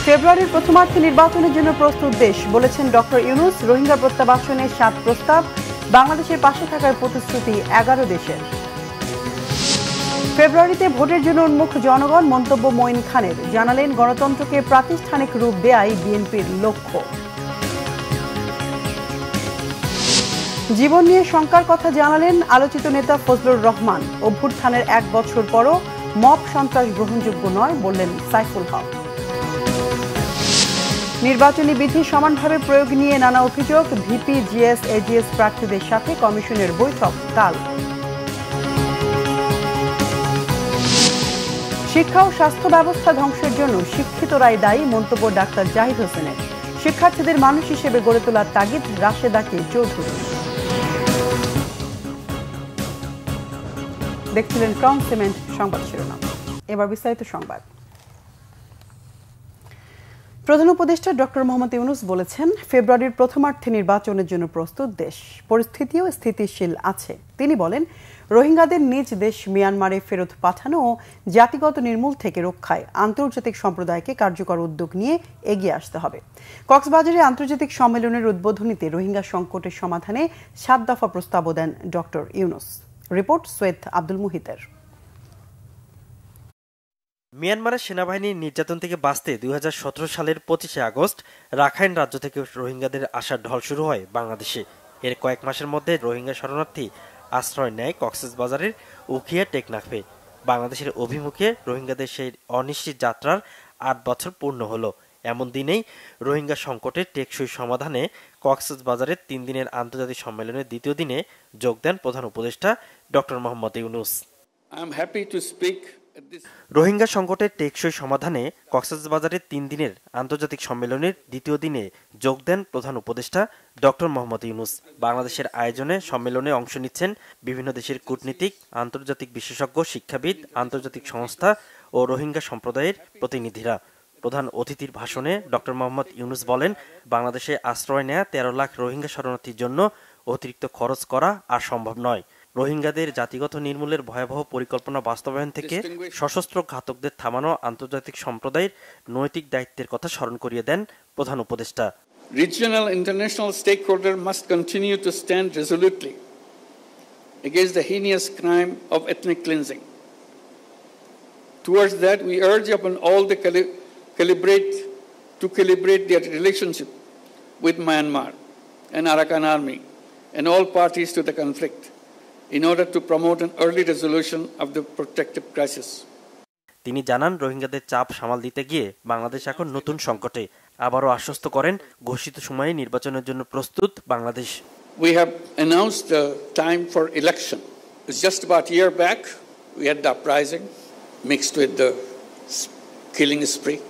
ফেব্রুয়ারির প্রথমার্ধে নির্বাচনের জন্য প্রস্তুত দেশ বলেছেন ডক্টর ইউনূস। রোহিঙ্গা প্রত্যাবাসনে 7 প্রস্তাব, বাংলাদেশের পাশে থাকার প্রতিশ্রুতি 11 দেশের। ফেব্রুয়ারিতে ভোটের জন্য উন্মুখ জনগণ, মন্তব্য মঈন খানের। জানালেন গণতন্ত্রকে প্রাতিষ্ঠানিক রূপ দেয়াই বিএনপির লক্ষ্য। জীবন নিয়ে শঙ্কার কথা জানালেন আলোচিত নেতা ফজলুর রহমান। অভ্যুত্থানের 1 বছর পরও মব সন্ত্রাস গ্রহণযোগ্য নয় বললেন সাইফুল হক। নির্বাচনী বিধি সমানভাবে প্রয়োগ নিয়ে নানা অভিযোগ, ভিপি, জিএস, এজিএস প্রার্থীদের সাথে কমিশনের বৈঠক কাল। শিক্ষা ও স্বাস্থ্য ব্যবস্থা ধ্বংসের জন্য শিক্ষিতরাই দায়ী, মন্তব্য ডাক্তার জাহিদ হোসেনের। শিক্ষার্থীদের মানুষ হিসেবে গড়ে তোলার তাগিদ রাশেদাকে চৌধুরী। দেখছিলেন ক্রাউন সিমেন্ট সংবাদ শিরোনাম। এবার বিস্তারিত সংবাদ। প্রধান উপদেষ্টা ডক্টর মোহাম্মদ ইউনূস বলেছেন, ফেব্রুয়ারির প্রথমার্ধে নির্বাচনের জন্য প্রস্তুত দেশ, পরিস্থিতিও স্থিতিশীল আছে। তিনি বলেন, রোহিঙ্গাদের নিজ দেশ মিয়ানমারে ফেরত পাঠানো ও জাতিগত নির্মূল থেকে রক্ষায় আন্তর্জাতিক সম্প্রদায়কে কার্যকর উদ্যোগ নিয়ে এগিয়ে আসতে হবে। কক্সবাজারে আন্তর্জাতিক সম্মেলনের উদ্বোধনীতে রোহিঙ্গা সংকটের সমাধানে 7 দফা প্রস্তাবও দেন ডক্টর ইউনূস। রিপোর্ট সৈয়দ আব্দুল মুহিতের। মিয়ানমারের সেনাবাহিনীর নির্যাতন থেকে বাঁচতে 2017 সালের 25শে আগস্ট রাখাইন রাজ্য থেকে রোহিঙ্গাদের আসার ঢল শুরু হয় বাংলাদেশে। এর কয়েক মাসের মধ্যে রোহিঙ্গা শরণার্থী আশ্রয় নেয় কক্সবাজারের উখিয়া টেকনাফে। বাংলাদেশের অভিমুখে রোহিঙ্গাদের সেই অনিশ্চিত যাত্রার 8 বছর পূর্ণ হলো। এমন দিনেই রোহিঙ্গা সংকটের টেকসই সমাধানে কক্সবাজারের 3 দিনের আন্তর্জাতিক সম্মেলনের দ্বিতীয় দিনে যোগ দেন প্রধান উপদেষ্টা ডক্টর মোহাম্মদ ইউনূস। রোহিঙ্গা সংকটের টেকসই সমাধানে কক্সবাজারের 3 দিনের আন্তর্জাতিক সম্মেলনের দ্বিতীয় দিনে যোগ দেন প্রধান উপদেষ্টা ডক্টর মোহাম্মদ ইউনূস। বাংলাদেশের আয়োজনে সম্মেলনে অংশ নিচ্ছেন বিভিন্ন দেশের কূটনীতিক, আন্তর্জাতিক বিশেষজ্ঞ, শিক্ষাবিদ, আন্তর্জাতিক সংস্থা ও রোহিঙ্গা সম্প্রদায়ের প্রতিনিধিরা। প্রধান অতিথির ভাষণে ডক্টর মোহাম্মদ ইউনূস বলেন, বাংলাদেশে আশ্রয় নেয়া 13 লাখ রোহিঙ্গা শরণার্থীর জন্য অতিরিক্ত খরচ করা আর সম্ভব নয়। রোহিঙ্গাদের জাতিগত নির্মূলের ভয়াবহ পরিকল্পনা বাস্তবায়ন থেকে সশস্ত্র ঘাতকদের থামানো আন্তর্জাতিক সম্প্রদায়ের নৈতিক দায়িত্বের কথা স্মরণ করিয়ে দেন প্রধান উপদেষ্টা। Regional international stakeholders must continue to stand resolutely against the heinous crime of ethnic cleansing. Towards that, we urge upon all to calibrate their relationship with Myanmar and Arakan Army and all parties to the conflict in order to promote an early resolution of the protracted crisis. তিনি জানান, রোহিঙ্গাদের চাপ সামাল দিতে গিয়ে বাংলাদেশ এখন নতুন সংকটে। আবারও আশ্বস্ত করেন, ঘোষিত সময়ে নির্বাচনের জন্য প্রস্তুত Bangladesh. We have announced the time for election. It's just about a year back we had the uprising mixed with the killing spree,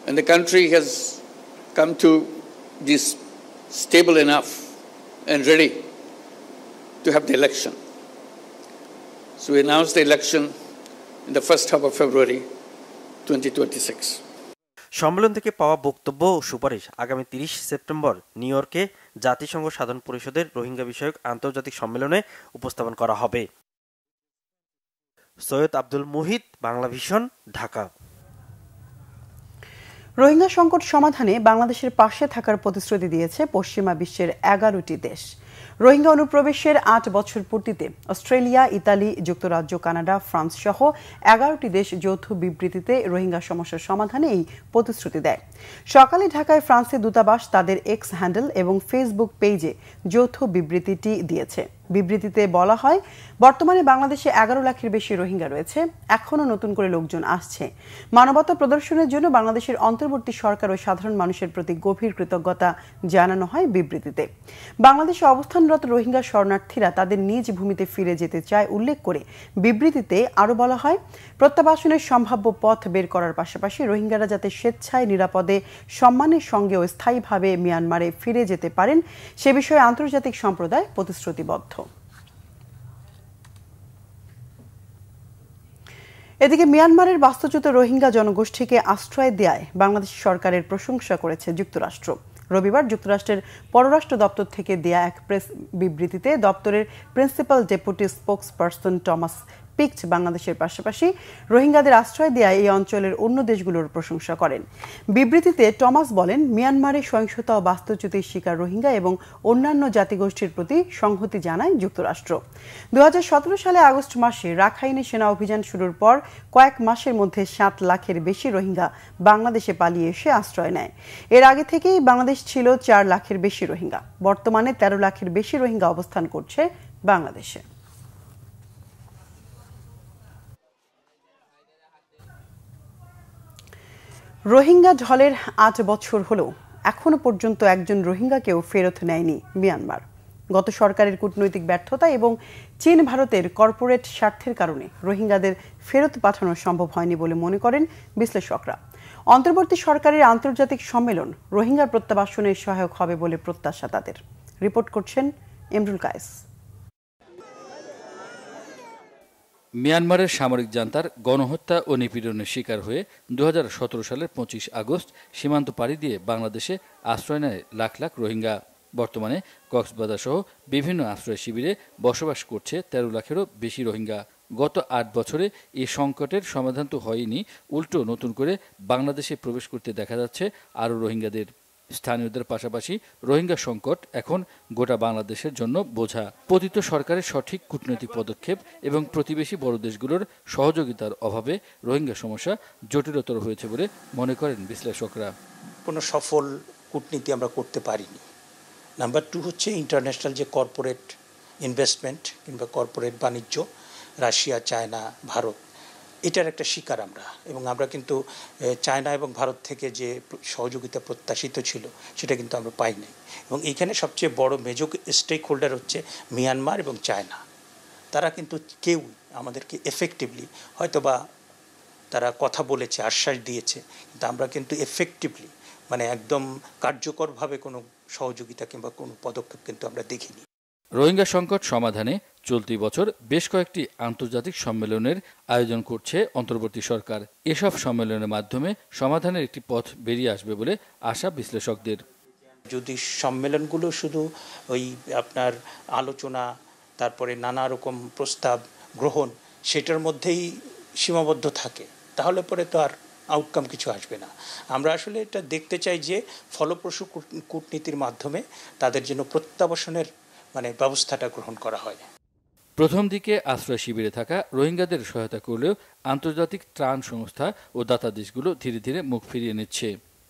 and the country has come to this stable enough and ready to have the election. So we announced the election in the first half of February 2026. সম্মেলন থেকে পাওয়া বক্তব্য ও সুপারিশ আগামী 30 September new ইয়র্কে জাতিসংঘ সাধারণ পরিষদের রোহিঙ্গা বিষয়ক আন্তর্জাতিক সম্মেলনে উপস্থাপন করা হবে। সৈয়দ আব্দুল মুহিত, বাংলা ভিশন, ঢাকা। রোহিঙ্গা সংকট সমাধানে বাংলাদেশের পাশে থাকার প্রতিশ্রুতি দিয়েছে পশ্চিমা বিশ্বের 11টি দেশ। রোহিঙ্গা অনুপ্রবেশের 8 বছর পূর্তিতে অস্ট্রেলিয়া, ইতালি, যুক্তরাজ্য, কানাডা, ফ্রান্স সহ 11টি দেশ যৌথ বিবৃতিতে রোহিঙ্গা সমস্যার সমাধানে এই প্রতিশ্রুতি দেয়। সকালে ঢাকায় ফ্রান্সের দূতাবাস তাদের এক্স হ্যান্ডেল এবং ফেসবুক পেজে যৌথ বিবৃতিটি দিয়েছে। বিবৃতিতে বলা হয়, বর্তমানে বাংলাদেশে 11 লাখের বেশি রোহিঙ্গা রয়েছে, এখনও নতুন করে লোকজন আসছে। মানবতা প্রদর্শনের জন্য বাংলাদেশের অন্তর্বর্তী সরকার ও সাধারণ মানুষের প্রতি গভীর কৃতজ্ঞতা জানানো হয় বিবৃতিতে। বাংলাদেশে অবস্থানরত রোহিঙ্গা শরণার্থীরা তাদের নিজ ভূমিতে ফিরে যেতে চায় উল্লেখ করে বিবৃতিতে আরও বলা হয়, প্রত্যাবাসনের সম্ভাব্য পথ বের করার পাশাপাশি রোহিঙ্গারা যাতে স্বেচ্ছায়, নিরাপদে, সম্মানের সঙ্গে ও স্থায়ীভাবে মিয়ানমারে ফিরে যেতে পারেন সে বিষয়ে আন্তর্জাতিক সম্প্রদায় প্রতিশ্রুতিবদ্ধ। এদিকে মিয়ানমারের বাস্তুচ্যুত রোহিঙ্গা জনগোষ্ঠীকে আশ্রয় দেয়ায় বাংলাদেশ সরকারের প্রশংসা করেছে যুক্তরাষ্ট্র। রবিবার যুক্তরাষ্ট্রের পররাষ্ট্র দপ্তর থেকে দেয়া এক প্রেস বিবৃতিতে দপ্তরের principal deputy spokesperson Thomas Pigott বাংলাদেশের পাশাপাশি রোহিঙ্গাদের আশ্রয় দেয়া এই অঞ্চলের অন্য দেশগুলোর প্রশংসা করেন। বিবৃতিতে টমাস বলেন, মিয়ানমারে সহিংসতা ও বাস্তুচ্যুতির শিকার রোহিঙ্গা এবং অন্যান্য জাতিগোষ্ঠীর প্রতি সংহতি জানায় যুক্তরাষ্ট্র। 2017 সালে আগস্ট মাসে রাখাইনে সেনা অভিযান শুরুর পর কয়েক মাসের মধ্যে 7 লাখের বেশি রোহিঙ্গা বাংলাদেশে পালিয়ে এসে আশ্রয় নেয়। এর আগে থেকেই বাংলাদেশ ছিল 4 লাখের বেশি রোহিঙ্গা। বর্তমানে 13 লাখের বেশি রোহিঙ্গা অবস্থান করছে বাংলাদেশে। রোহিঙ্গা ঢলের 8 বছর হলো এখনো পর্যন্ত একজন রোহিঙ্গাকেও ফেরত নেয়নি মিয়ানমার। গত সরকারের কূটনৈতিক ব্যর্থতা এবং চীন ভারতের কর্পোরেট স্বার্থের কারণে রোহিঙ্গাদের ফেরত পাঠানো সম্ভব হয়নি বলে মনে করেন বিশ্লেষকরা। অন্তর্বর্তী সরকারের আন্তর্জাতিক সম্মেলন রোহিঙ্গা প্রত্যাবাসনে সহায়ক হবে বলে প্রত্যাশা তাদের। রিপোর্ট করছেন ইমরুল কায়েস। মিয়ানমারের সামরিক জান্তার গণহত্যা ও নিপীড়নের শিকার হয়ে 2017 সালের 25 আগস্ট সীমান্ত পাড়ি দিয়ে বাংলাদেশে আশ্রয় নেয় লাখ লাখ রোহিঙ্গা। বর্তমানে কক্সবাজার সহ বিভিন্ন আশ্রয় শিবিরে বসবাস করছে 13 লাখেরও বেশি রোহিঙ্গা। গত 8 বছরে এই সংকটের সমাধান তো হয়নি, উল্টো নতুন করে বাংলাদেশে প্রবেশ করতে দেখা যাচ্ছে আরও রোহিঙ্গাদের। স্থানীয়দের পাশাপাশি রোহিঙ্গা সংকট এখন গোটা বাংলাদেশের জন্য বোঝা। পতিত সরকারের সঠিক কূটনৈতিক পদক্ষেপ এবং প্রতিবেশী বড় দেশগুলোর সহযোগিতার অভাবে রোহিঙ্গা সমস্যা জটিলতর হয়েছে বলে মনে করেন বিশ্লেষকরা। কোনো সফল কূটনীতি আমরা করতে পারিনি। নাম্বার 2 হচ্ছে ইন্টারন্যাশনাল যে কর্পোরেট ইনভেস্টমেন্ট কিংবা কর্পোরেট বাণিজ্য, রাশিয়া, চায়না, ভারত, এটার একটা শিকার আমরা। এবং আমরা কিন্তু চায়না এবং ভারত থেকে যে সহযোগিতা প্রত্যাশিত ছিল সেটা কিন্তু আমরা পাই নাই। এবং এইখানে সবচেয়ে বড় মেজর স্টেক হোল্ডার হচ্ছে মিয়ানমার এবং চায়না। তারা কিন্তু কেউ আমাদেরকে এফেক্টিভলি, হয়তোবা তারা কথা বলেছে, আশ্বাস দিয়েছে, কিন্তু আমরা কিন্তু এফেক্টিভলি মানে একদম কার্যকরভাবে কোনো সহযোগিতা কিংবা কোনো পদক্ষেপ কিন্তু আমরা দেখিনি। রোহিঙ্গা সংকট সমাধানে চলতি বছর বেশ কয়েকটি আন্তর্জাতিক সম্মেলনের আয়োজন করছে অন্তর্বর্তী সরকার। এসব সম্মেলনের মাধ্যমে সমাধানের একটি পথ বেরিয়ে আসবে বলে আশা বিশ্লেষকদের। যদি সম্মেলনগুলো শুধু ওই আপনার আলোচনা, তারপরে নানা রকম প্রস্তাব গ্রহণ, সেটার মধ্যেই সীমাবদ্ধ থাকে, তাহলে পরে তো আর আউটকাম কিছু আসবে না। আমরা আসলে এটা দেখতে চাই যে ফলপ্রসূ কূটনীতির মাধ্যমে তাদের জন্য প্রত্যাবাসনের ব্যবস্থাটা গ্রহণ করা হয়। প্রথম দিকে আশ্রয় শিবিরে থাকা রোহিঙ্গাদের সহায়তা করলেও আন্তর্জাতিক ত্রাণ সংস্থা ও দাতা দেশগুলো ধীরে ধীরে মুখ ফিরিয়ে নিচ্ছে।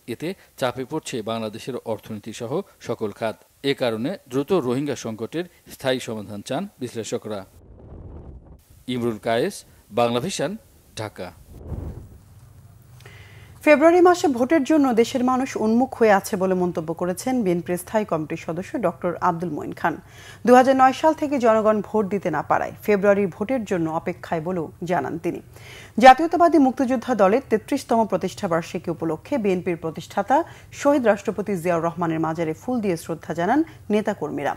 এতে চাপে পড়ছে বাংলাদেশের অর্থনীতি সহ সকল খাত। এ কারণে দ্রুত রোহিঙ্গা সংকটের স্থায়ী সমাধান চান বিশ্লেষকরা। ইমরুল কায়েস, বাংলা ভিশন, ঢাকা। ফেব্রুয়ারি মাসে ভোটের জন্য দেশের মানুষ উন্মুখ হয়ে আছে বলে মন্তব্য করেছেন বিএনপির স্থায়ী কমিটির সদস্য ডক্টর আব্দুল মঈন খান। 2009 সাল থেকে জনগণ ভোট দিতে না পারায় ফেব্রুয়ারির ভোটের জন্য অপেক্ষায় বলেও জানান তিনি। জাতীয়তাবাদী মুক্তিযোদ্ধা দলের 33তম প্রতিষ্ঠাবার্ষিকী উপলক্ষে বিএনপির প্রতিষ্ঠাতা শহীদ রাষ্ট্রপতি জিয়াউর রহমানের মাজারে ফুল দিয়ে শ্রদ্ধা জানান নেতাকর্মীরা।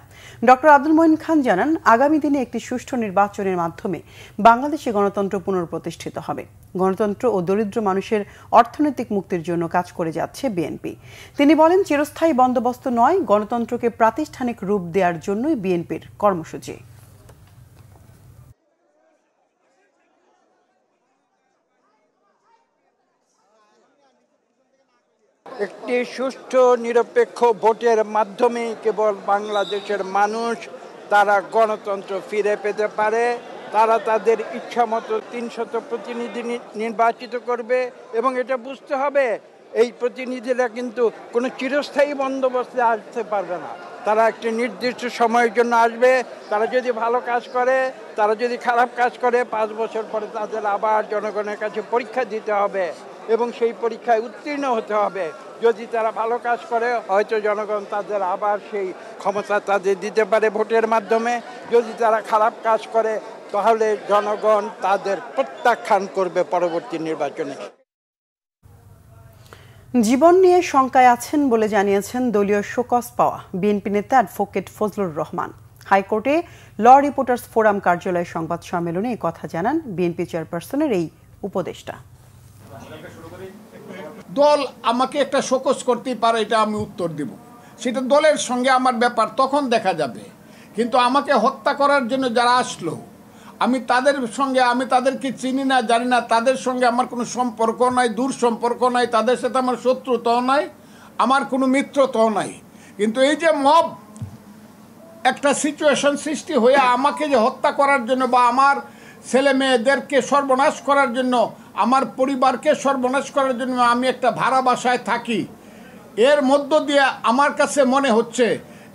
ডক্টর আব্দুল মঈন খান জানান, আগামী দিনে একটি সুষ্ঠু নির্বাচনের মাধ্যমে বাংলাদেশে গণতন্ত্র পুনঃপ্রতিষ্ঠিত হবে। গণতন্ত্র ও দরিদ্র মানুষের অর্থনৈতিক মুক্তির জন্য কাজ করে যাচ্ছে বিএনপি। তিনি বলেন, চিরস্থায়ী বন্দোবস্ত নয়, গণতন্ত্রকে প্রাতিষ্ঠানিক রূপ দেওয়ার জন্যই বিএনপির কর্মসূচি। একটি সুষ্ঠু নিরপেক্ষ ভোটের মাধ্যমে কেবল বাংলাদেশের মানুষ তারা গণতন্ত্র ফিরে পেতে পারে। তারা তাদের ইচ্ছামতো 300 প্রতিনিধি নির্বাচিত করবে এবং এটা বুঝতে হবে এই প্রতিনিধিরা কিন্তু কোনো চিরস্থায়ী বন্দোবস্তে আসতে পারবে না। তারা একটি নির্দিষ্ট সময়ের জন্য আসবে। তারা যদি ভালো কাজ করে, তারা যদি খারাপ কাজ করে, 5 বছর পরে তাদের আবার জনগণের কাছে পরীক্ষা দিতে হবে এবং সেই পরীক্ষায় উত্তীর্ণ হতে হবে। যদি তারা ভালো কাজ করে, হয়তো জনগণ তাদের আবার সেই ক্ষমতা তাদের দিতে পারে ভোটের মাধ্যমে। যদি তারা খারাপ কাজ করে, তাহলে জনগণ তাদের প্রত্যাখ্যান করবে পরবর্তী নির্বাচনে। জীবন নিয়ে শঙ্কায় আছেন বলে জানিয়েছেন দলীয় শোকজ পাওয়া বিএনপি নেতা অ্যাডভোকেট ফজলুর রহমান। হাইকোর্টে ল রিপোর্টার্স ফোরাম কার্যালয়ে সংবাদ সম্মেলনে এই কথা জানান বিএনপি চেয়ারপারসনের এই উপদেষ্টা। দল আমাকে একটা শোকজ করতেই পারে, এটা আমি উত্তর দেব, সেটা দলের সঙ্গে আমার ব্যাপার, তখন দেখা যাবে। কিন্তু আমাকে হত্যা করার জন্য যারা আসলো, আমি তাদেরকে চিনি না, জানি না, তাদের সঙ্গে আমার কোনো সম্পর্ক নাই, দূর সম্পর্ক নাই, তাদের সাথে আমার শত্রুতাও নাই, আমার কোনো মিত্রতাও নাই। কিন্তু এই যে মব একটা সিচুয়েশন সৃষ্টি হয়ে আমাকে যে হত্যা করার জন্য বা আমার ছেলে মেয়েদেরকে সর্বনাশ করার জন্য, আমার পরিবারকে সর্বনাশ করার জন্য আমি একটা ভাড়া বাসায় থাকি, এর মধ্য দিয়ে আমার কাছে মনে হচ্ছে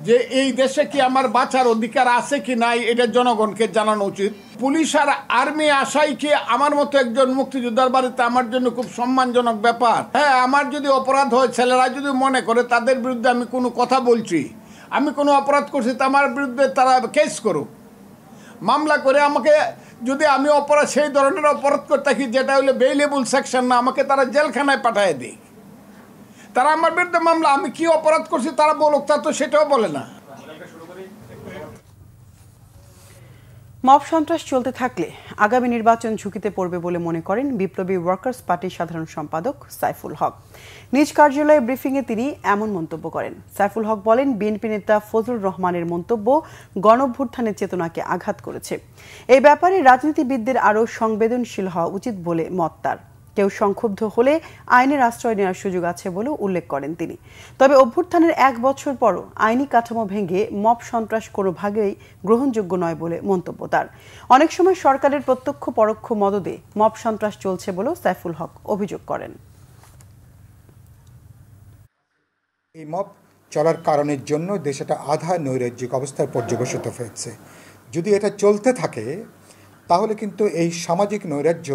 যে এই দেশে কি আমার বাঁচার অধিকার আছে কি নাই, এটা জনগণকে জানানো উচিত। পুলিশ আর আর্মি আসাই কি আমার মতো একজন মুক্তিযোদ্ধার বাড়িতে আমার জন্য খুব সম্মানজনক ব্যাপার। হ্যাঁ, আমার যদি অপরাধ হয়, ছেলেরা যদি মনে করে তাদের বিরুদ্ধে আমি কোনো কথা বলছি, আমি কোনো অপরাধ করছি, তা আমার বিরুদ্ধে তারা কেস করুক, মামলা করে আমাকে, যদি আমি সেই ধরনের অপরাধ করে থাকি যেটা হলো বেইলেবল সেকশন না, আমাকে তারা জেলখানায় পাঠিয়ে দেয়। তারা আমার বিরুদ্ধে মামলা, আমি কি অপরাধ করছি তারা বলুক, তা তো সেটাও বলে না। মব সন্ত্রাস চলতে থাকলে আগামী নির্বাচন ঝুঁকিতে পড়বে বলে মনে করেন বিপ্লবী ওয়ার্কার্স পার্টির সাধারণ সম্পাদক সাইফুল হক। নিজ কার্যালয়ে ব্রিফিংয়ে তিনি এমন মন্তব্য করেন। সাইফুল হক বলেন, বিএনপি নেতা ফজলুর রহমানের মন্তব্য গণঅভ্যুত্থানের চেতনাকে আঘাত করেছে। এই ব্যাপারে রাজনীতিবিদদের আরও সংবেদনশীল হওয়া উচিত বলে মত তার। কেউ সংক্ষুব্ধ হলে আইনের আশ্রয় নেওয়ার সুযোগ আছে বলে উল্লেখ করেন তিনি। তবে অভ্যুত্থানের 1 বছর পরও আইনি কাঠামো ভেঙে মব সন্ত্রাস কোনোভাবেই গ্রহণযোগ্য নয় বলে মন্তব্য তার। অনেক সময় সরকারের প্রত্যক্ষ পরোক্ষ মদদে মব সন্ত্রাস চলছে বলেও সাইফুল হক অভিযোগ করেন। এই মব চলার কারণের জন্য দেশটা আধা নৈরাজ্যিক অবস্থায় পর্যবসিত হয়েছে। যদি এটা চলতে থাকে তাহলে কিন্তু এই সামাজিক নৈরাজ্য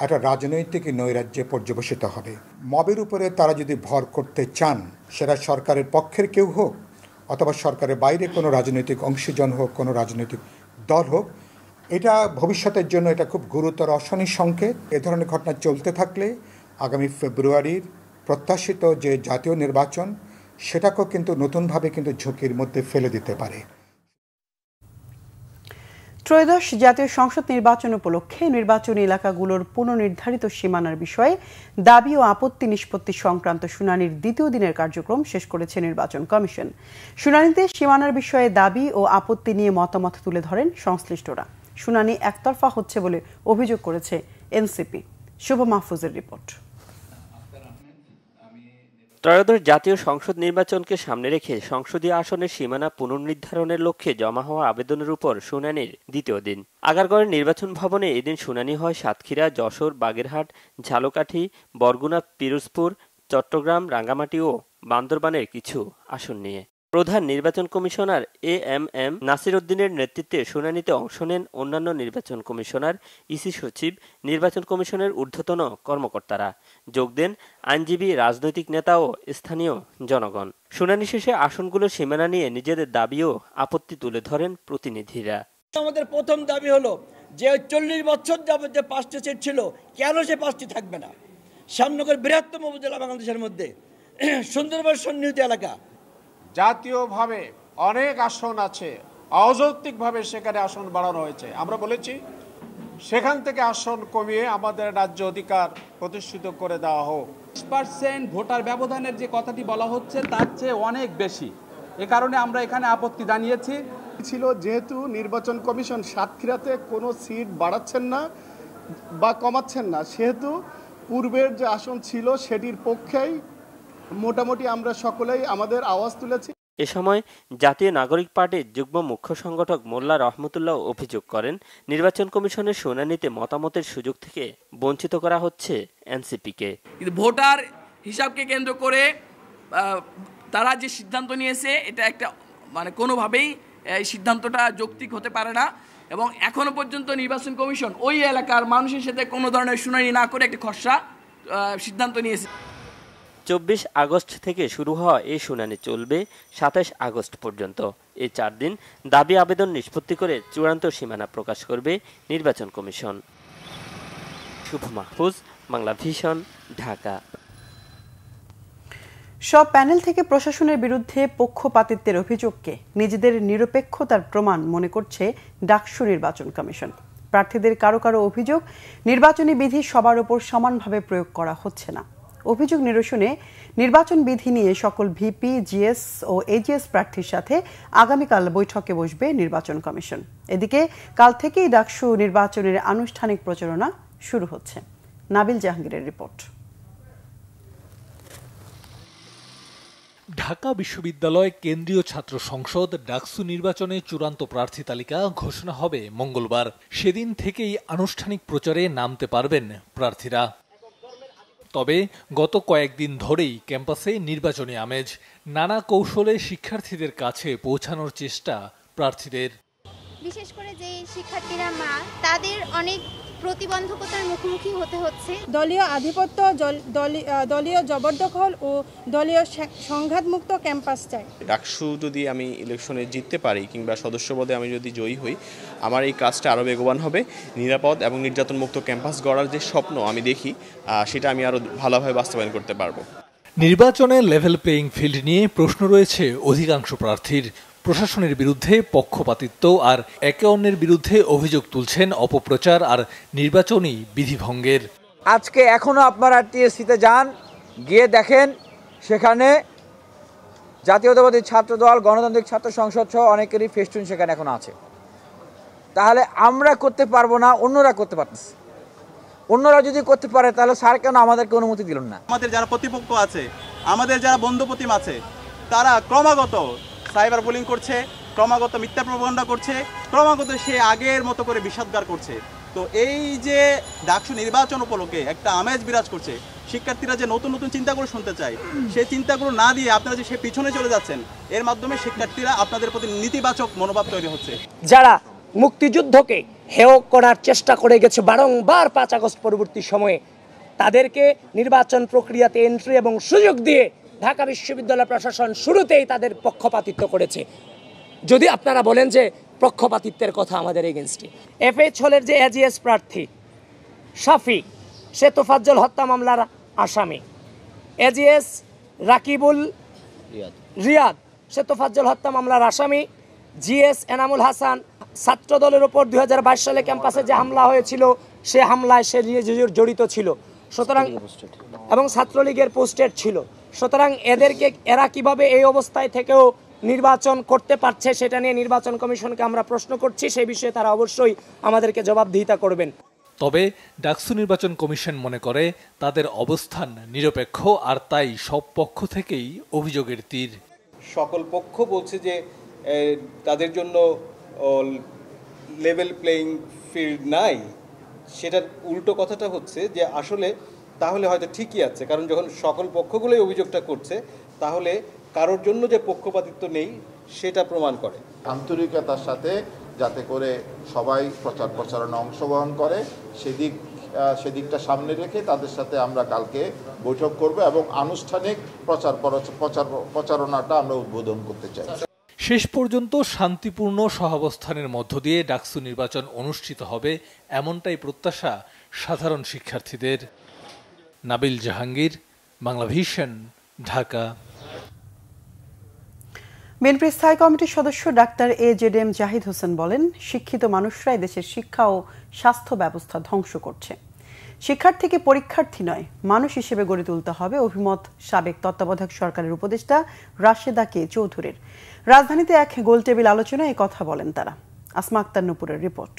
একটা রাজনৈতিক নৈরাজ্যে পর্যবসিত হবে। মবের উপরে তারা যদি ভর করতে চান, সেটা সরকারের পক্ষের কেউ হোক অথবা সরকারের বাইরে কোনো রাজনৈতিক অংশীজন হোক, কোনো রাজনৈতিক দল হোক, এটা ভবিষ্যতের জন্য এটা খুব গুরুতর অশনি সংকেত। এ ধরনের ঘটনা চলতে থাকলে আগামী ফেব্রুয়ারির প্রত্যাশিত যে জাতীয় নির্বাচন, সেটাকেও কিন্তু নতুনভাবে কিন্তু ঝুঁকির মধ্যে ফেলে দিতে পারে। ত্রয়োদশ জাতীয় সংসদ নির্বাচন উপলক্ষে নির্বাচনী এলাকাগুলোর পুনর্নির্ধারিত সীমানার বিষয়ে দাবি ও আপত্তি নিষ্পত্তি সংক্রান্ত শুনানির দ্বিতীয় দিনের কার্যক্রম শেষ করেছে নির্বাচন কমিশন। শুনানিতে সীমানার বিষয়ে দাবি ও আপত্তি নিয়ে মতামত তুলে ধরেন সংশ্লিষ্টরা। শুনানি একতরফা হচ্ছে বলে অভিযোগ করেছে এনসিপি। শুভ মাহফুজের রিপোর্ট। ত্রয়োদশ জাতীয় সংসদ নির্বাচনকে সামনে রেখে সংসদীয় আসনের সীমানা পুনর্নির্ধারণের লক্ষ্যে জমা হওয়া আবেদনের উপর শুনানির দ্বিতীয় দিন। আগারগাঁওয়ের নির্বাচন ভবনে এদিন শুনানি হয় সাতক্ষীরা, যশোর, বাগেরহাট, ঝালকাঠি, বরগুনা, পিরোজপুর, চট্টগ্রাম, রাঙ্গামাটি ও বান্দরবানের কিছু আসন নিয়ে। প্রধান নির্বাচন কমিশনার এএমএম নাসির উদ্দিনের নেতৃত্বে শুনানিতে অংশ নেন অন্যান্য নির্বাচন কমিশনার, ইসি সচিব, নির্বাচন কমিশনের ঊর্ধ্বতন কর্মকর্তারা। যোগ দেন আইনজীবী, রাজনৈতিক নেতা ও স্থানীয় জনগণ। শুনানি শেষে আসনগুলোর সীমানা নিয়ে নিজেদের দাবি ও আপত্তি তুলে ধরেন প্রতিনিধিরা। আমাদের প্রথম দাবি হলো যে 40 বছর যাবত যে 5টি সিট ছিল, কেন সে 5টি থাকবে না? শ্যামনগর বৃহত্তম উপজেলা বাংলাদেশের মধ্যে, সুন্দরবন সন্নিহিত এলাকা, জাতীয়ভাবে অনেক আসন আছে, অযৌক্তিকভাবে সেখানে আসন বাড়ানো হয়েছে। আমরা বলেছি সেখান থেকে আসন কমিয়ে আমাদের ন্যায্য অধিকার প্রতিষ্ঠিত করে দেওয়া হোক। 20% ভোটার ব্যবধানের যে কথাটি বলা হচ্ছে তার চেয়ে অনেক বেশি। এ কারণে আমরা এখানে আপত্তি জানিয়েছি। ছিল যেহেতু নির্বাচন কমিশন সাতক্ষীরাতে কোনো সিট বাড়াচ্ছেন না বা কমাচ্ছেন না, সেহেতু পূর্বের যে আসন ছিল সেটির পক্ষেই মোটামুটি আমরা সকলেই আমাদের আওয়াজ তুলেছি। এ সময় জাতীয় নাগরিক পার্টির যুগ্ম মুখ্য সংগঠক মোল্লা রহমতুল্লাহ অভিযোগ করেন, নির্বাচন কমিশনের শুনানিতে মতামতের সুযোগ থেকে বঞ্চিত করা হচ্ছে এনসিপিকে। ভোটার হিসাবকে কেন্দ্র করে তারা যে সিদ্ধান্ত নিয়েছে, এটা একটা কোনোভাবেই এই সিদ্ধান্তটা যৌক্তিক হতে পারে না। এবং এখনো পর্যন্ত নির্বাচন কমিশন ওই এলাকার মানুষের সাথে কোনো ধরনের শুনানি না করে একটা খসড়া সিদ্ধান্ত নিয়েছে। 24 আগস্ট থেকে শুরু হওয়া এই শুনানি চলবে 27 আগস্ট পর্যন্ত। এই 4 দিন দাবি আবেদন নিষ্পত্তি করে চূড়ান্ত সীমানা প্রকাশ করবে নির্বাচন কমিশন। শুভ মাহফুজ, বাংলা ভিশন, ঢাকা। সব প্যানেল থেকে প্রশাসনের বিরুদ্ধে পক্ষপাতিত্বের অভিযোগকে নিজেদের নিরপেক্ষতার প্রমাণ মনে করছে ডাকসু নির্বাচন কমিশন। প্রার্থীদের কারো কারো অভিযোগ, নির্বাচনী বিধি সবার উপর সমানভাবে প্রয়োগ করা হচ্ছে না। অভিযোগ নিরসনে নির্বাচন বিধি নিয়ে সকল ভিপি, জিএস ও এজিএস প্রার্থীর সাথে আগামীকাল বৈঠকে বসবে নির্বাচন কমিশন। এদিকে কাল থেকেই ডাকসু নির্বাচনের আনুষ্ঠানিক প্রচারণা শুরু হচ্ছে। নাবিল জাহাঙ্গীরের রিপোর্ট। ঢাকা বিশ্ববিদ্যালয় কেন্দ্রীয় ছাত্র সংসদ ডাকসু নির্বাচনে চূড়ান্ত প্রার্থী তালিকা ঘোষণা হবে মঙ্গলবার। সেদিন থেকেই আনুষ্ঠানিক প্রচারে নামতে পারবেন প্রার্থীরা। তবে গত কয়েকদিন ধরেই ক্যাম্পাসে নির্বাচনী আমেজ। নানা কৌশলে শিক্ষার্থীদের কাছে পৌঁছানোর চেষ্টা প্রার্থীদের। বিশেষ করে যে শিক্ষার্থীরা তাদের অনেক প্রতিবন্ধকতার মুখোমুখি হতে হচ্ছে। দলীয় আধিপত্য, দলীয় জবরদখল ও দলীয় সংঘাতমুক্ত ক্যাম্পাস চাই। ডাকসু যদি আমি ইলেকশনে জিততে পারি কিংবা সদস্যপদে আমি যদি জয়ী হই, আমার এই কাজটা আরও বেগবান হবে। নিরাপদ এবং নির্যাতনমুক্ত ক্যাম্পাস গড়ার যে স্বপ্ন আমি দেখি, সেটা আমি আরও ভালোভাবে বাস্তবায়ন করতে পারবো। নির্বাচনে লেভেল প্লেইং ফিল্ড নিয়ে প্রশ্ন রয়েছে অধিকাংশ প্রার্থীর। প্রশাসনের বিরুদ্ধে পক্ষপাতিত্ব আর একে অন্যের বিরুদ্ধে অভিযোগ তুলছেন অপপ্রচার আর নির্বাচনী বিধিভঙ্গের। আজকে এখনো আপনারা টিএসসিতে যান, গিয়ে দেখেন সেখানে জাতীয়তাবাদী ছাত্রদল, গণতান্ত্রিক ছাত্র সংসদ সহ অনেকেরই ফেস্টুন সেখানে এখন আছে। তাহলে আমরা করতে পারবো না, অন্যরা করতে পারতেছে। অন্যরা যদি করতে পারে তাহলে স্যার কেন আমাদেরকে অনুমতি দিলেন না? আমাদের যারা প্রতিপক্ষ আছে, আমাদের যারা বন্ধুপ্রতিম আছে, তারা ক্রমাগত সাইবার বুলিং করছে, ক্রমাগত মিথ্যা প্রপাগান্ডা করছে, ক্রমাগত সে আগের মতো করে বিষাদগার করছে। তো এই যে ডাকসু নির্বাচন উপলক্ষে একটা আমেজ বিরাজ করছে, শিক্ষার্থীরা যে নতুন নতুন চিন্তাগুলো শুনতে চায়, সেই চিন্তাগুলো না দিয়ে আপনারা যে সে পিছনে চলে যাচ্ছেন, এর মাধ্যমে শিক্ষার্থীরা আপনাদের প্রতি নেতিবাচক মনোভাব তৈরি হচ্ছে। যারা মুক্তিযুদ্ধকে হেয় করার চেষ্টা করে গেছে বারংবার 5 আগস্ট পরবর্তী সময়ে, তাদেরকে নির্বাচন প্রক্রিয়াতে এন্ট্রি এবং সুযোগ দিয়ে ঢাকা বিশ্ববিদ্যালয় প্রশাসন শুরুতেই তাদের পক্ষপাতিত্ব করেছে। যদি আপনারা বলেন যে পক্ষপাতিত্বের কথা আমাদের এগেনস্টে, এফএইচ হলের যে এজিএস প্রার্থী শাফি, সে তোফাজ্জল হত্যা মামলার আসামি। এজিএস রাকিবুল রিয়াদ, সে তোফাজ্জল হত্যা মামলার আসামি। জিএস এনামুল হাসান, ছাত্র দলের উপর 2022 সালে ক্যাম্পাসে যে হামলা হয়েছিল, সে হামলায় সে জড়িত ছিল, সুতরাং এবং ছাত্রলীগের পোস্টেড ছিল। সুতরাং এরা কিভাবে এই অবস্থায় থেকেও নির্বাচন করতে পারছে, সেটা নিয়ে নির্বাচন কমিশনকে আমরা প্রশ্ন করছি। সেই বিষয়ে তারা অবশ্যই আমাদেরকে জবাবদিহিতা করবেন। তবে ডাকসু নির্বাচন কমিশন মনে করে তাদের অবস্থান নিরপেক্ষ, আর তাই সব পক্ষ থেকেই অভিযোগের তীর। সকল পক্ষ বলছে যে তাদের জন্য লেভেল প্লেইং ফিল্ড নাই। সেটার উল্টো কথাটা হচ্ছে যে আসলে তাহলে হয়তো ঠিকই আছে, কারণ যখন সকল পক্ষগুলোই অভিযোগটা করছে, তাহলে কারোর জন্য যে পক্ষপাতিত্ব নেই সেটা প্রমাণ করে। আন্তরিকতার সাথে যাতে করে সবাই প্রচার প্রচারণা অংশগ্রহণ করে, সেদিকটা সামনে রেখে তাদের সাথে আমরা কালকে বৈঠক করব এবং আনুষ্ঠানিক প্রচারণাটা আমরা উদ্বোধন করতে চাই। শেষ পর্যন্ত শান্তিপূর্ণ সহাবস্থানের মধ্য দিয়ে ডাকসু নির্বাচন অনুষ্ঠিত হবে, এমনটাই প্রত্যাশা সাধারণ শিক্ষার্থীদের। নাবিল জাহাঙ্গীর, বাংলাভিশন, ঢাকা। বিএনপির স্থায়ী কমিটির সদস্য ডাক্তার এজেডএম জাহিদ হোসেন বলেন, শিক্ষিত মানুষরাই দেশের শিক্ষা ও স্বাস্থ্য ব্যবস্থা ধ্বংস করছে। শিক্ষার্থীকে পরীক্ষার্থী নয়, মানুষ হিসেবে গড়ে তুলতে হবে, অভিমত সাবেক তত্ত্বাবধায়ক সরকারের উপদেষ্টা রাশেদা কে চৌধুরীর। রাজধানীতে এক গোলটেবিল আলোচনায় এই কথা বলেন তারা। আসমা আক্তার নূপুরের রিপোর্ট।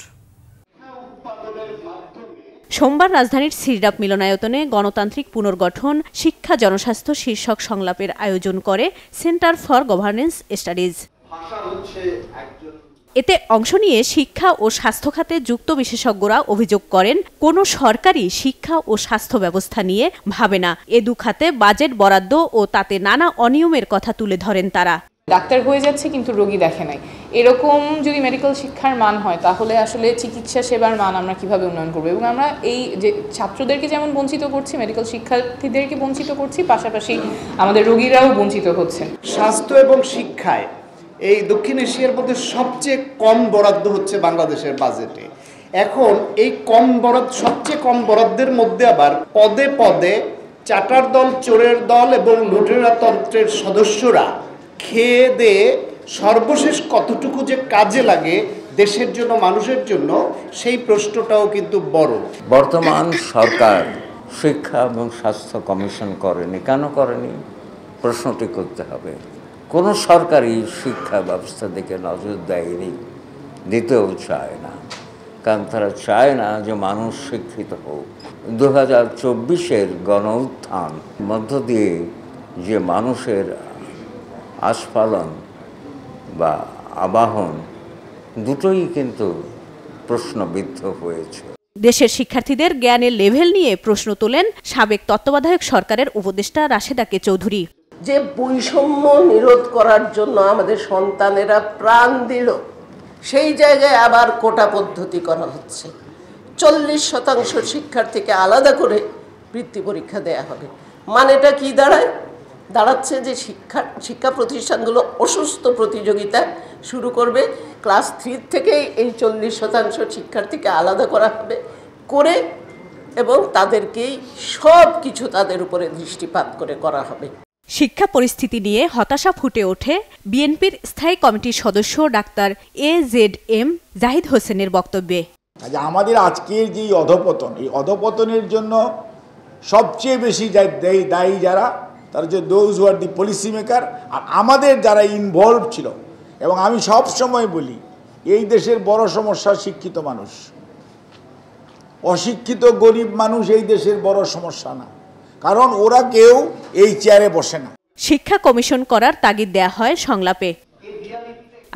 সোমবার রাজধানীর সিরডাপ মিলনায়তনে গণতান্ত্রিক পুনর্গঠন, শিক্ষা, জনস্বাস্থ্য শীর্ষক সংলাপের আয়োজন করে সেন্টার ফর গভর্নেন্স স্টাডিজ। এতে অংশ নিয়ে শিক্ষা ও স্বাস্থ্য খাতে যুক্ত বিশেষজ্ঞরা অভিযোগ করেন, কোনো সরকারই শিক্ষা ও স্বাস্থ্য ব্যবস্থা নিয়ে ভাবে না। এ দুখাতে বাজেট বরাদ্দ ও তাতে নানা অনিয়মের কথা তুলে ধরেন তারা। ডাক্তার হয়ে যাচ্ছে কিন্তু রোগী দেখে নাই, এরকম যদি মেডিকেল শিক্ষার মান হয় তাহলে আসলে চিকিৎসা সেবার মান আমরা কিভাবে উন্নয়ন করবো? এবং আমরা এই যে ছাত্রদেরকে যেমন বঞ্চিত করছি, মেডিকেল শিক্ষার্থীদেরকে বঞ্চিত করছি, পাশাপাশি আমাদের রোগীরাও বঞ্চিত হচ্ছেন। স্বাস্থ্য এবং শিক্ষায় এই দক্ষিণ এশিয়ার মধ্যে সবচেয়ে কম বরাদ্দ হচ্ছে বাংলাদেশের বাজেটে। এখন এই সবচেয়ে কম বরাদ্দের মধ্যে আবার পদে পদে চাটার দল, চোরের দল এবং লুটেরা তন্ত্রের সদস্যরা খেয়ে দিয়ে সর্বশেষ কতটুকু যে কাজে লাগে দেশের জন্য, মানুষের জন্য, সেই প্রশ্নটাও কিন্তু বড়। বর্তমান সরকার শিক্ষা এবং স্বাস্থ্য কমিশন করেনি? কেন করেনি প্রশ্নটি করতে হবে। কোনো সরকারি শিক্ষা ব্যবস্থা দিকে নজর দেয়নি, দিতেও চায় না, কারণ তারা চায় না যে মানুষ শিক্ষিত হোক। 2024-এর গণ উত্থান মধ্য দিয়ে যে মানুষের আস্ফালন বা আবাহন দুটোই কিন্তু প্রশ্নবিদ্ধ হয়েছে। দেশের শিক্ষার্থীদের জ্ঞানের লেভেল নিয়ে প্রশ্ন তোলেন সাবেক তত্ত্বাবধায়ক সরকারের উপদেষ্টা রাশেদা কে চৌধুরী। যে বৈষম্য নিরোধ করার জন্য আমাদের সন্তানেরা প্রাণ দিল, সেই জায়গায় আবার কোটা পদ্ধতি করা হচ্ছে। 40% শিক্ষার্থীকে আলাদা করে বৃত্তি পরীক্ষা দেয়া হবে। মানেটা কি দাঁড়ায়? দাঁড়াচ্ছে যে শিক্ষা প্রতিষ্ঠানগুলো অসুস্থ প্রতিযোগিতা শুরু করবে। ক্লাস 3 থেকেই এই 40% শিক্ষার্থীকে আলাদা করা হবে করে, এবং তাদেরকেই সব কিছু তাদের উপরে দৃষ্টিপাত করে করা হবে। শিক্ষা পরিস্থিতি নিয়ে হতাশা ফুটে ওঠে বিএনপির স্থায়ী কমিটির সদস্য ডাক্তার AZM জাহিদ হোসেনের বক্তব্যে। আমাদের আজকের যে অধপতন, এই অধপতনের জন্য সবচেয়ে বেশি দায়ী যারা, তারা হচ্ছে those who are the policy maker, আর আমাদের যারা ইনভলভ ছিল। এবং আমি সব সময় বলি, এই দেশের বড় সমস্যা শিক্ষিত মানুষ। অশিক্ষিত গরিব মানুষ এই দেশের বড় সমস্যা না, কারণ ওরা কেউ এই চেয়ারে বসে না। শিক্ষা কমিশন করার তাগিদ দেয়া হয় সংলাপে।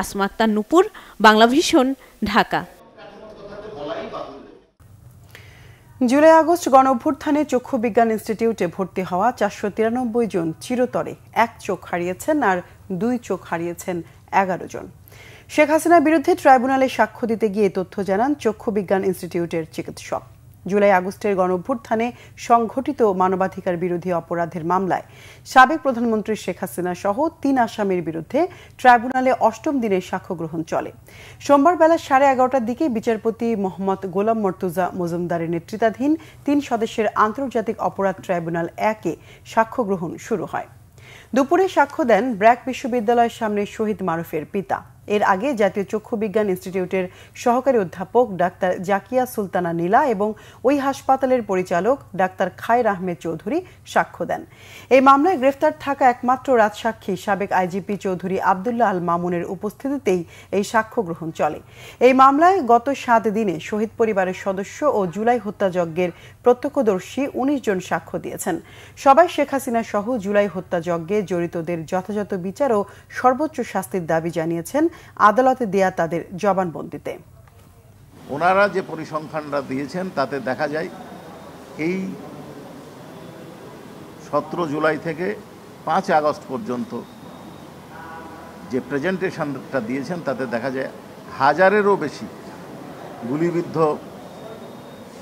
Asma Akter Nupur, Bangla Vision, Dhaka. July August গণ অভ্যুত্থানে চক্ষু বিজ্ঞান ইনস্টিটিউটে ভর্তি হওয়া 493 জন চিরতরে এক চোখ হারিয়েছেন, আর 2 চোখ হারিয়েছেন 11 জন। শেখ হাসিনার বিরুদ্ধে ট্রাইব্যুনালে সাক্ষ্য দিতে গিয়ে তথ্য জানান চক্ষু বিজ্ঞান ইনস্টিটিউটের চিকিৎসক। জুলাই আগস্টের গণ অভ্যুত্থানে সংঘটিত মানবাধিকার বিরোধী অপরাধের মামলায় সাবেক প্রধানমন্ত্রী শেখ হাসিনা সহ 3 আসামির বিরুদ্ধে ট্রাইব্যুনালে 8ম দিনের সাক্ষ্য গ্রহণ চলে। সোমবার বেলা 11:30টার দিকে বিচারপতি মোহাম্মদ গোলাম মর্তুজা মজুমদারের নেতৃত্বাধীন 3 সদস্যের আন্তর্জাতিক অপরাধ ট্রাইব্যুনাল 1-এ সাক্ষ্য গ্রহণ শুরু হয়। দুপুরে সাক্ষ্য দেন ব্র্যাক বিশ্ববিদ্যালয়ের সামনে শহীদ মারুফের পিতা। এর আগে জাতীয় চক্ষু বিজ্ঞান ইনস্টিটিউটের সহকারী অধ্যাপক ডাক্তার জাকিয়া সুলতানা নীলা এবং ওই হাসপাতালের পরিচালক ডাক্তার খায়র আহমেদ চৌধুরী সাক্ষ্য দেন। এই মামলায় গ্রেফতার থাকা একমাত্র রাজসাক্ষী সাবেক আইজিপি চৌধুরী আবদুল্লাহ আল মামুনের উপস্থিতিতেই এই সাক্ষ্য গ্রহণ চলে। এই মামলায় গত 7 দিনে শহীদ পরিবারের সদস্য ও জুলাই হত্যাযজ্ঞের প্রত্যক্ষদর্শী 19 জন সাক্ষ্য দিয়েছেন। সবাই শেখ হাসিনা সহ জুলাই হত্যাযজ্ঞে জড়িতদের যথাযথ বিচার ও সর্বোচ্চ শাস্তির দাবি জানিয়েছেন আদালতে দেয়া তাদের জবানবন্দিতে। ওনারা যে পরিসংখ্যানটা দিয়েছেন তাতে দেখা যায় এই 17 জুলাই থেকে 5 আগস্ট পর্যন্ত যে প্রেজেন্টেশনটা দিয়েছেন তাতে দেখা যায় 1000-এরও বেশি গুলিবিদ্ধ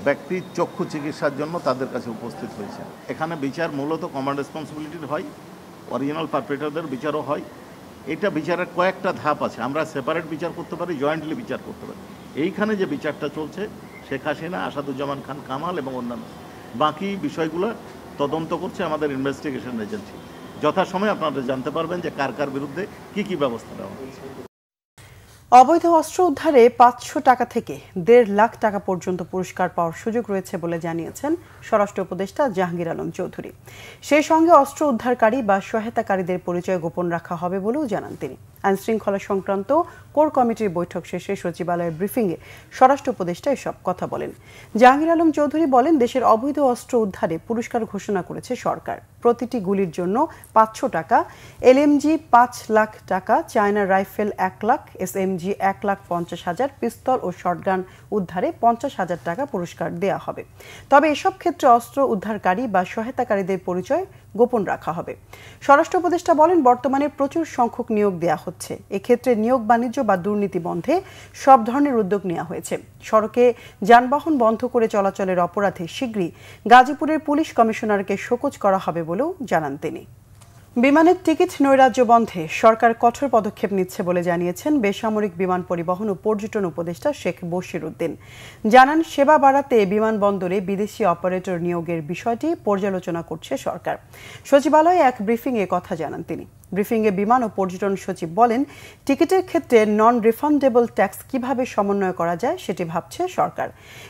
ব্যক্তি চক্ষু চিকিৎসার জন্য তাদের কাছে উপস্থিত হয়েছে। এখানে বিচার মূলত কমন রেসপন্সিবিলিটির হয়, অরিজিনাল পারপেট্রেটরদের বিচারও হয়। এটা বিচারের কয়েকটা ধাপ আছে, আমরা সেপারেট বিচার করতে পারি, জয়েন্টলি বিচার করতে পারি। এইখানে যে বিচারটা চলছে শেখ হাসিনা, আসাদুজ্জামান খান কামাল এবং অন্যান্য, বাকি বিষয়গুলো তদন্ত করছে আমাদের ইনভেস্টিগেশন এজেন্সি। যথাসময়ে আপনারা জানতে পারবেন যে কার কার বিরুদ্ধে কি ব্যবস্থা নেওয়া হয়েছে। অবৈধ অস্ত্র উদ্ধারে 500 টাকা থেকে 1.5 লাখ টাকা পর্যন্ত পুরস্কার পাওয়ার সুযোগ রয়েছে বলে জানিয়েছেন স্বরাষ্ট্র উপদেষ্টা জাহাঙ্গীর আলম চৌধুরী। সেই সঙ্গে অস্ত্র উদ্ধারকারী বা সহায়তাকারীদের পরিচয় গোপন রাখা হবে বলেও জানান তিনি। আইনশৃঙ্খলা সংক্রান্ত কোর কমিটির বৈঠক শেষে সচিবালয়ের ব্রিফিংয়ে স্বরাষ্ট্র উপদেষ্টা এসব কথা বলেন। জাহাঙ্গীর আলম চৌধুরী বলেন, দেশের অবৈধ অস্ত্র উদ্ধারে পুরস্কার ঘোষণা করেছে সরকার। প্রতিটি গুলির জন্য 500 টাকা, এলএমজি 5 লাখ টাকা, চায়না রাইফেল 1 লাখ, এসএমজি 1,50,000, পিস্তল ও শটগান উদ্ধারে 50,000 টাকা পুরস্কার দেয়া হবে। তবে এসব ক্ষেত্রে অস্ত্র উদ্ধারকারী বা সহায়তাকারীদের পরিচয় গোপন রাখা হবে। স্বরাষ্ট্র উপদেষ্টা বলেন, বর্তমানে প্রচুর সংখ্যক নিয়োগ দেয়া হচ্ছে। এক্ষেত্রে নিয়োগ বাণিজ্য বা দুর্নীতি বন্ধে সব ধরনের উদ্যোগ নেওয়া হয়েছে। সড়কে যানবাহন বন্ধ করে চলাচলের অপরাধে শীঘ্রই গাজীপুরের পুলিশ কমিশনারকে শোকজ করা হবে বলেও জানান তিনি। বিমানের টিকিট নৈরাজ্য বন্ধে সরকার কঠোর পদক্ষেপ নিচ্ছে বলে জানিয়েছেন বেসামরিক বিমান পরিবহন ও পর্যটন উপদেষ্টা শেখ বশির উদ্দিন। জানান, সেবা বাড়াতে বিমানবন্দরে বিদেশি অপারেটর নিয়োগের বিষয়টি পর্যালোচনা করছে সরকার। সচিবালয়ে এক ব্রিফিংয়ে কথা জানান তিনি। ব্রিফিংয়ে বিমান ও পর্যটন সচিব বলেন, টিকিটের ক্ষেত্রে নন রিফান্ডেবল ট্যাক্স কিভাবে সমন্বয় করা যায় সেটি ভাবছে সরকার।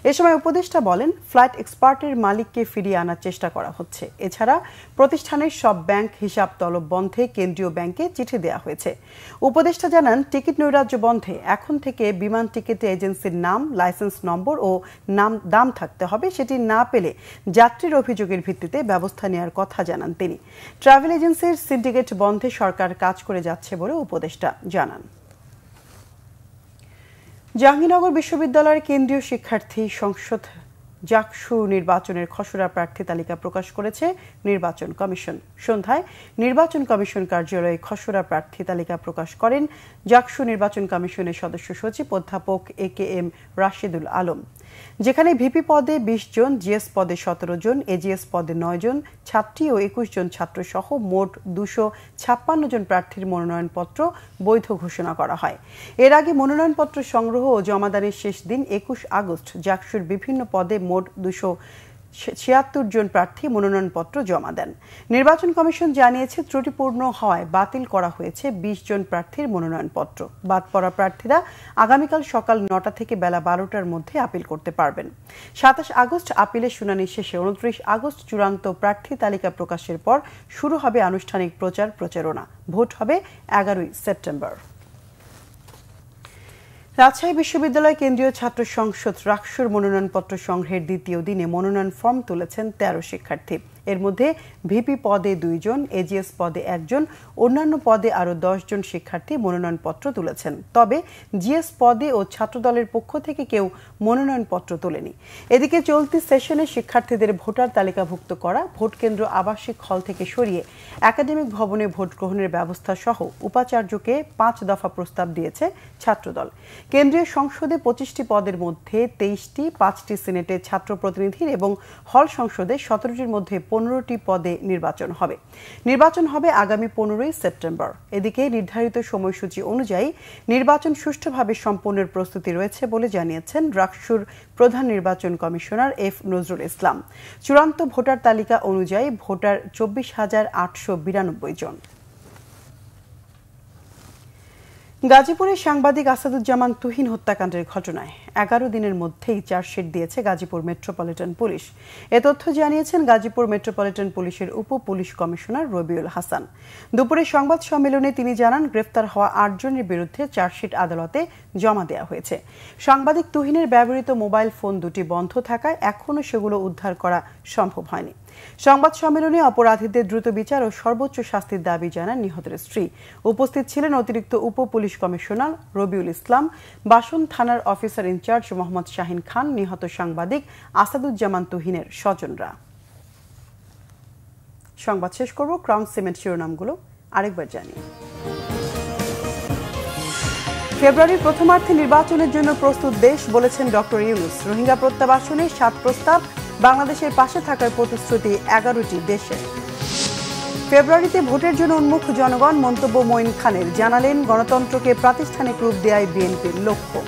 এ সময় উপদেষ্টা বলেন, ফ্লাইট এক্সপার্টের মালিককে ফিরিয়ে আনার চেষ্টা করা হচ্ছে। এছাড়া প্রতিষ্ঠানের সব ব্যাংক হিসাব তলব বন্ধে কেন্দ্রীয় ব্যাংকে চিঠি দেওয়া হয়েছে। উপদেষ্টা জানান, টিকিট নৈরাজ্য বন্ধে এখন থেকে বিমান টিকিটে এজেন্সির নাম, লাইসেন্স নম্বর ও দাম থাকতে হবে। সেটি না পেলে যাত্রীর অভিযোগের ভিত্তিতে ব্যবস্থা নেওয়ার কথা জানান তিনি। ট্রাভেল এজেন্সির সিন্ডিকেট বন্ধে সরকার কাজ করে যাচ্ছে বলে উপদেষ্টা জানান। জাহাঙ্গীরনগর বিশ্ববিদ্যালয়ের কেন্দ্রীয় শিক্ষার্থী সংসদ জাকসু নির্বাচনের খসড়া প্রার্থী তালিকা প্রকাশ করেছে নির্বাচন কমিশন। সন্ধ্যায় নির্বাচন কমিশন কার্যালয়ে খসড়া প্রার্থী তালিকা প্রকাশ করেন জাকসু নির্বাচন কমিশনের সদস্য সচিব অধ্যাপক AKM রাশেদুল আলম। যেখানে ভিপি পদে 20 জন, জিএস পদে 17 জন, এজিএস পদে 9 জন ছাত্রী ও 21 জন ছাত্র সহ মোট 256 জন প্রার্থীর মনোনয়নপত্র বৈধ ঘোষণা করা হয়। এর আগে মনোনয়নপত্র সংগ্রহ ও জমাদানের শেষ দিন 21 আগস্ট জাকসুর বিভিন্ন পদে মোট 276 জন প্রার্থী মনোনয়নপত্র জমা দেন। নির্বাচন কমিশন জানিয়েছে, ত্রুটিপূর্ণ হওয়ায় বাতিল করা হয়েছে 20 জন প্রার্থীর মনোনয়নপত্র। বাদ পড়া প্রার্থীরা আগামীকাল সকাল 9টা থেকে বেলা 12টার মধ্যে আপিল করতে পারবেন। 27 আগস্ট আপিলের শুনানি শেষে 29 আগস্ট চূড়ান্ত প্রার্থী তালিকা প্রকাশের পর শুরু হবে আনুষ্ঠানিক প্রচারণা। ভোট হবে 11 সেপ্টেম্বর। রাজশাহী বিশ্ববিদ্যালয় কেন্দ্রীয় ছাত্র সংসদ রাকসুর মনোনয়নপত্র সংগ্রহের দ্বিতীয় দিনে মনোনয়ন ফর্ম তুলেছেন 13 শিক্ষার্থী। এর মধ্যে ভিপি পদে 2 জন, এজিএস পদে 1 জন, অন্যান্য পদে আরও 10 জন শিক্ষার্থী মনোনয়নপত্র তুলেছেন। তবে জিএস পদে ও ছাত্রদলের পক্ষ থেকে কেউ মনোনয়নপত্র তোলেনি। এদিকে চলতি সেশনে শিক্ষার্থীদের ভোটার তালিকাভুক্ত করা, ভোট কেন্দ্র আবাসিক হল থেকে সরিয়ে একাডেমিক ভবনে ভোট গ্রহণের ব্যবস্থা সহ উপাচার্যকে 5 দফা প্রস্তাব দিয়েছে ছাত্রদল। কেন্দ্রীয় সংসদে 25টি পদের মধ্যে 23টি, 5টি সিনেটে ছাত্র প্রতিনিধির এবং হল সংসদে 17টির মধ্যে 15টি পদে নির্বাচন হবে আগামী 15 সেপ্টেম্বর। এদিকে নির্ধারিত সময়সূচি অনুযায়ী নির্বাচন সুষ্ঠুভাবে সম্পন্নের প্রস্তুতি রয়েছে বলে জানিয়েছেন রাকসুর প্রধান নির্বাচন কমিশনার F নজরুল ইসলাম। চূড়ান্ত ভোটার তালিকা অনুযায়ী ভোটার 24,892 জন। গাজীপুরের সাংবাদিক আসাদুজ্জামান তুহিন হত্যাকাণ্ডের ঘটনায় 11 দিনের মধ্যেই চার্জশিট দিয়েছে গাজীপুর মেট্রোপলিটন পুলিশ। এ তথ্য জানিয়েছেন গাজীপুর মেট্রোপলিটন পুলিশের উপ পুলিশ কমিশনার রবিউল হাসান। দুপুরে সংবাদ সম্মেলনে তিনি জানান, গ্রেফতার হওয়া 8 জনের বিরুদ্ধে চার্জশিট আদালতে জমা দেওয়া হয়েছে। সাংবাদিক তুহিনের ব্যবহৃত মোবাইল ফোন দুটি বন্ধ থাকায় এখনও সেগুলো উদ্ধার করা সম্ভব হয়নি। সংবাদ সম্মেলনে অপরাধীদের দ্রুত বিচার ও সর্বোচ্চ শাস্তির দাবি জানান নিহতের স্ত্রী। উপস্থিত ছিলেন অতিরিক্ত উপ পুলিশ কমিশনার রবিউল ইসলাম, বাসন থানার অফিসার ইনচার্জ মোহাম্মদ শাহিন খান, নিহত সাংবাদিক আসাদুজ্জামান তুহিনের স্বজনরা। সংবাদ শেষ করব ক্রাউন সিমেন্ট শিরোনামগুলো আরেকবার জানিয়ে। ফেব্রুয়ারির প্রথমার্ধে নির্বাচনের জন্য প্রস্তুত দেশ বলেছেন ডক্টর ইউনূস। রোহিঙ্গা প্রত্যাবাসনে 7 প্রস্তাব, বাংলাদেশের পাশে থাকার প্রতিশ্রুতি 11টি দেশের। ফেব্রুয়ারিতে ভোটের জন্য উন্মুখ জনগণ, মন্তব্য মঈন খানের। জানালেন, গণতন্ত্রকে প্রাতিষ্ঠানিক রূপ দেয়াই বিএনপির লক্ষ্য।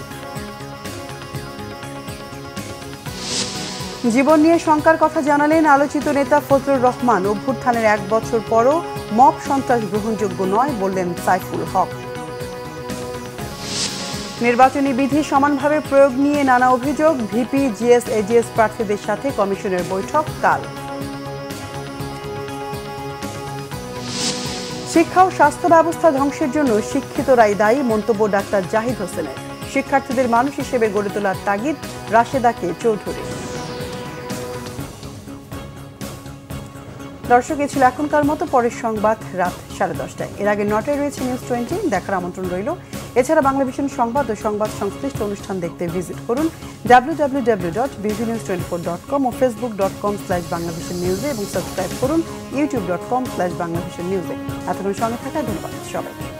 জীবন নিয়ে শঙ্কার কথা জানালেন আলোচিত নেতা ফজলুর রহমান। অভ্যুত্থানের 1 বছর পরও মব সন্ত্রাস গ্রহণযোগ্য নয় বললেন সাইফুল হক। নির্বাচনী বিধি সমানভাবে প্রয়োগ নিয়ে নানা অভিযোগ, ভিপি, জিএস, এজিএস প্রার্থীদের সাথে কমিশনের বৈঠক কাল। শিক্ষা ও স্বাস্থ্য ব্যবস্থা ধ্বংসের জন্য শিক্ষিতরাই দায়ী, মন্তব্য ডাক্তার জাহিদ হোসেনের। শিক্ষার্থীদের মানুষ হিসেবে গড়ে তোলার তাগিদ রাশেদাকে চৌধুরী। দর্শক, এ ছিল এখনকার মতো। পরের সংবাদ রাত 10:30টায়। এর আগে 9টায় রয়েছে নিউজ 20, দেখার আমন্ত্রণ রইল। এছাড়া বাংলাভিশন সংবাদ ও সংবাদ সংশ্লিষ্ট অনুষ্ঠান দেখতে ভিজিট করুন www.bvnews24.com ও facebook.com/banglavishnnews এবং সাবস্ক্রাইব করুন youtube.com/banglavishnnews। এতক্ষণ সঙ্গে থাকার ধন্যবাদ সবাইকে।